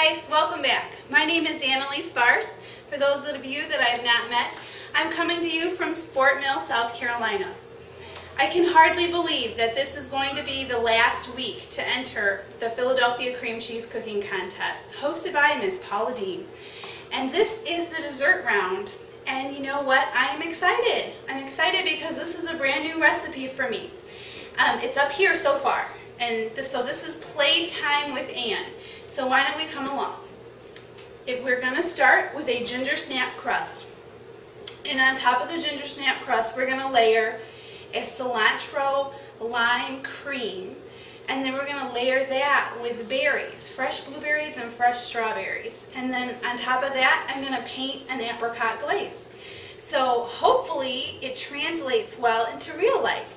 guys, welcome back. My name is Annalise Farce. For those of you that I have not met, I'm coming to you from Fort Mill, South Carolina. I can hardly believe that this is going to be the last week to enter the Philadelphia Cream Cheese Cooking Contest, hosted by Miss Paula Dean. And this is the dessert round. And you know what? I am excited. I'm excited because this is a brand new recipe for me. It's up here so far. And so this is Playtime with Ann. So why don't we come along? We're going to start with a ginger snap crust. And on top of the ginger snap crust, we're going to layer a cilantro-lime cream. And then we're going to layer that with berries, fresh blueberries and fresh strawberries. And then on top of that, I'm going to paint an apricot glaze. So hopefully it translates well into real life.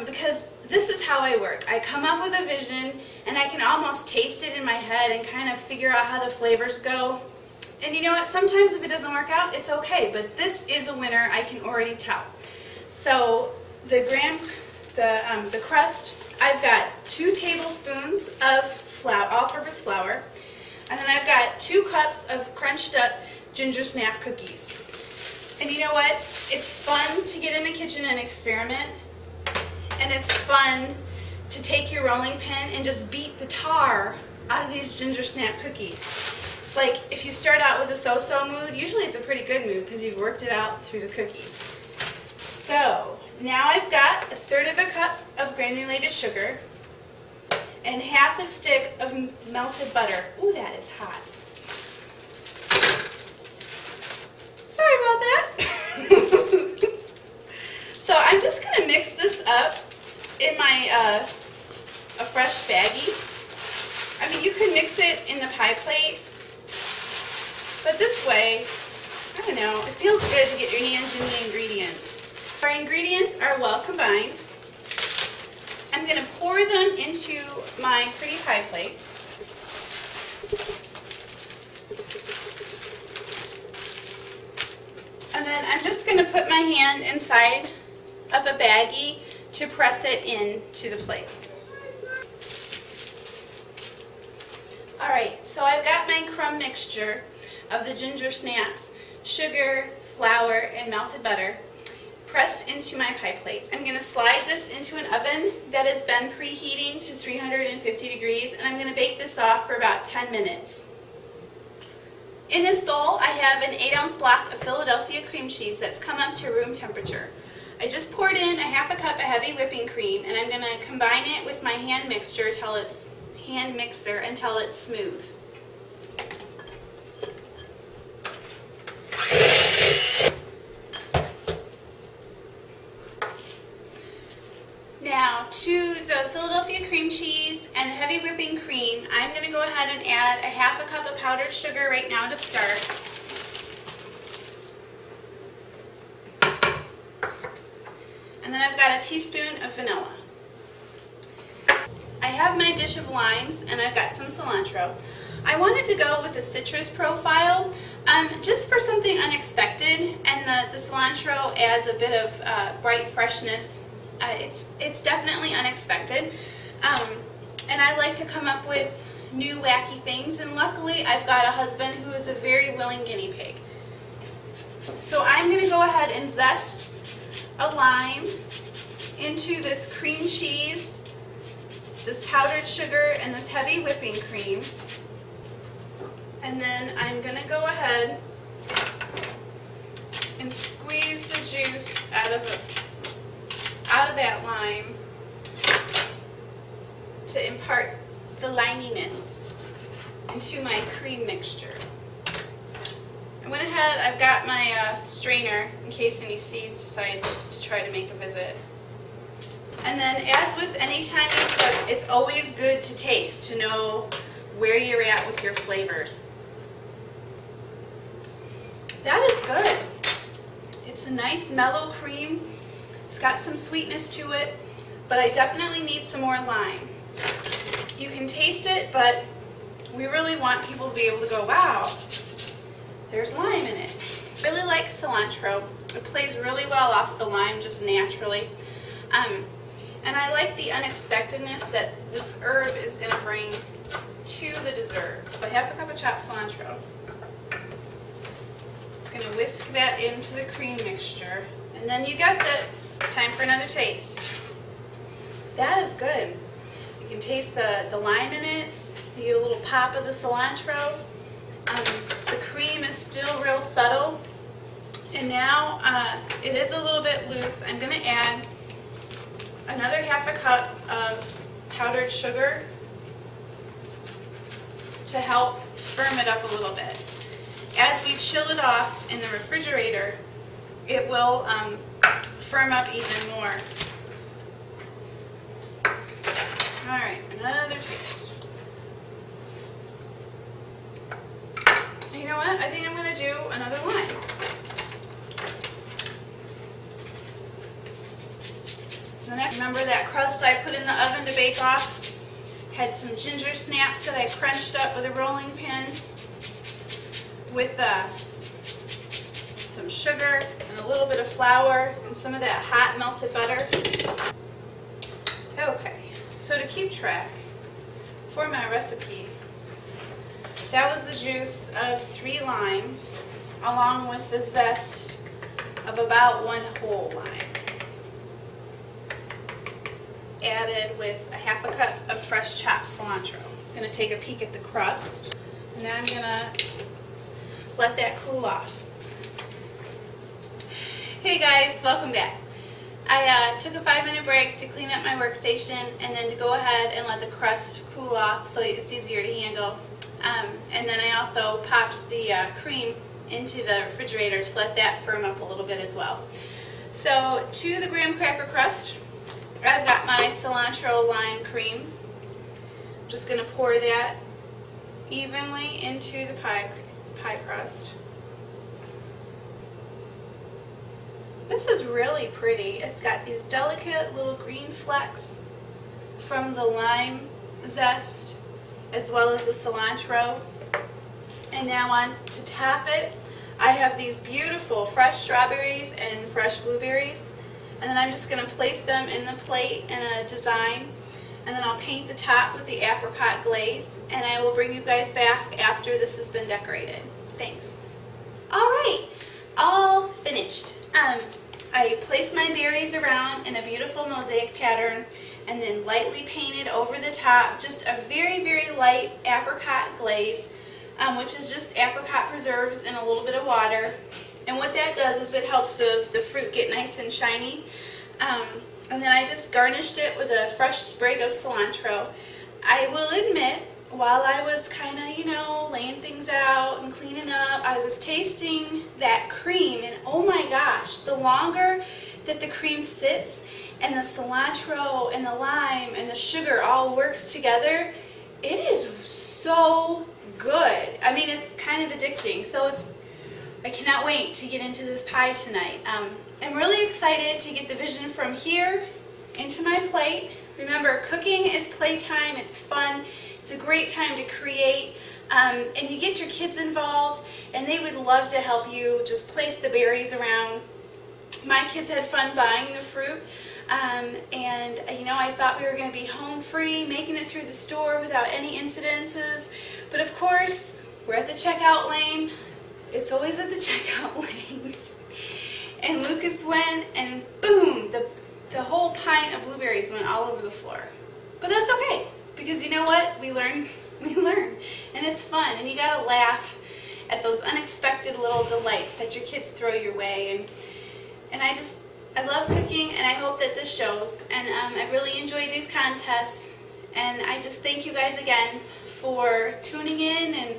Because this is how I work. I come up with a vision and I can almost taste it in my head and kind of figure out how the flavors go. And you know what? Sometimes if it doesn't work out, it's okay. But this is a winner, I can already tell. So the crust, I've got 2 tablespoons of flour, all-purpose flour, and then I've got 2 cups of crunched up ginger snap cookies. And you know what? It's fun to get in the kitchen and experiment, and it's fun to take your rolling pin and just beat the tar out of these ginger snap cookies. Like, if you start out with a so-so mood, usually it's a pretty good mood because you've worked it out through the cookies. So now I've got 1/3 of a cup of granulated sugar and 1/2 stick of melted butter. Ooh, that is hot. Sorry about that. So I'm just going to mix this up in my a fresh baggie. I mean, you could mix it in the pie plate, but this way, I don't know, it feels good to get your hands in the ingredients. Our ingredients are well combined. I'm going to pour them into my pretty pie plate. And then I'm just going to put my hand inside of a baggie to press it into the plate. Alright, so I've got my crumb mixture of the ginger snaps, sugar, flour, and melted butter pressed into my pie plate. I'm going to slide this into an oven that has been preheating to 350 degrees, and I'm going to bake this off for about 10 minutes. In this bowl, I have an 8-ounce block of Philadelphia cream cheese that's come up to room temperature. I just poured in 1/2 cup of heavy whipping cream, and I'm going to combine it with my hand mixer until it's smooth. Now, to the Philadelphia cream cheese and heavy whipping cream, I'm going to go ahead and add 1/2 cup of powdered sugar right now to start. And then I've got a teaspoon of vanilla. I have my dish of limes and I've got some cilantro. I wanted to go with a citrus profile just for something unexpected, and the cilantro adds a bit of bright freshness. It's definitely unexpected, and I like to come up with new wacky things, and luckily I've got a husband who is a very willing guinea pig. So I'm going to go ahead and zest a lime into this cream cheese, this powdered sugar, and this heavy whipping cream. And then I'm going to go ahead and squeeze the juice out of that lime to impart the liminess into my cream mixture. I went ahead, I've got my strainer in case any seeds decide to try to make a visit. And then, as with any time you cook, it's always good to taste, to know where you're at with your flavors. That is good. It's a nice mellow cream. It's got some sweetness to it, but I definitely need some more lime. You can taste it, but we really want people to be able to go, wow, there's lime in it. I really like cilantro. It plays really well off the lime just naturally. And I like the unexpectedness that this herb is going to bring to the dessert. So half a cup of chopped cilantro. I'm going to whisk that into the cream mixture. And then you guessed it, it's time for another taste. That is good. You can taste the lime in it. You get a little pop of the cilantro. The cream is still real subtle. And now it is a little bit loose. I'm going to add another half a cup of powdered sugar to help firm it up a little bit. As we chill it off in the refrigerator, it will firm up even more. Alright, another taste. And you know what? I think I'm going to do another lime. Remember that crust I put in the oven to bake off? Had some ginger snaps that I crunched up with a rolling pin with some sugar and a little bit of flour and some of that hot melted butter. Okay, so to keep track for my recipe, that was the juice of 3 limes along with the zest of about 1 whole lime. Added with a half a cup of fresh chopped cilantro. I'm going to take a peek at the crust. And now I'm going to let that cool off. Hey guys, welcome back. I took a 5-minute break to clean up my workstation and then to go ahead and let the crust cool off so it's easier to handle. And then I also popped the cream into the refrigerator to let that firm up a little bit as well. So to the graham cracker crust, I've got my Cilantro-Lime Cream. I'm just going to pour that evenly into the pie crust. This is really pretty. It's got these delicate little green flecks from the lime zest as well as the cilantro. And now on to top it, I have these beautiful fresh strawberries and fresh blueberries. And then I'm just going to place them in the plate in a design, and then I'll paint the top with the apricot glaze, and I will bring you guys back after this has been decorated. Thanks. Alright, all finished. I placed my berries around in a beautiful mosaic pattern and then lightly painted over the top just a very, very light apricot glaze, which is just apricot preserves in a little bit of water. And what that does is it helps the fruit get nice and shiny. And then I just garnished it with a fresh sprig of cilantro. I will admit, while I was kind of, you know, laying things out and cleaning up, I was tasting that cream, and oh my gosh, the longer that the cream sits and the cilantro and the lime and the sugar all works together, it is so good. I mean, it's kind of addicting. So I cannot wait to get into this pie tonight. I'm really excited to get the vision from here into my plate. Remember, cooking is playtime, it's fun, it's a great time to create, and you get your kids involved, and they would love to help you just place the berries around. My kids had fun buying the fruit, and you know, I thought we were going to be home free, making it through the store without any incidences, but of course, we're at the checkout lane. It's always at the checkout lane. And Lucas went, and boom, the whole pint of blueberries went all over the floor. But that's okay, because you know what? We learn, and it's fun, and you gotta laugh at those unexpected little delights that your kids throw your way. And I love cooking, and I hope that this shows. And I've really enjoyed these contests, and I just thank you guys again for tuning in and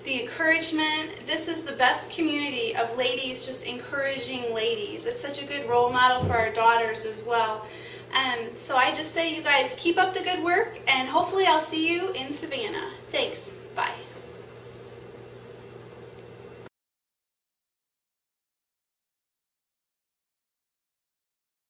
the encouragement. This is the best community of ladies just encouraging ladies. It's such a good role model for our daughters as well. So I just say, you guys keep up the good work, and hopefully I'll see you in Savannah. Thanks.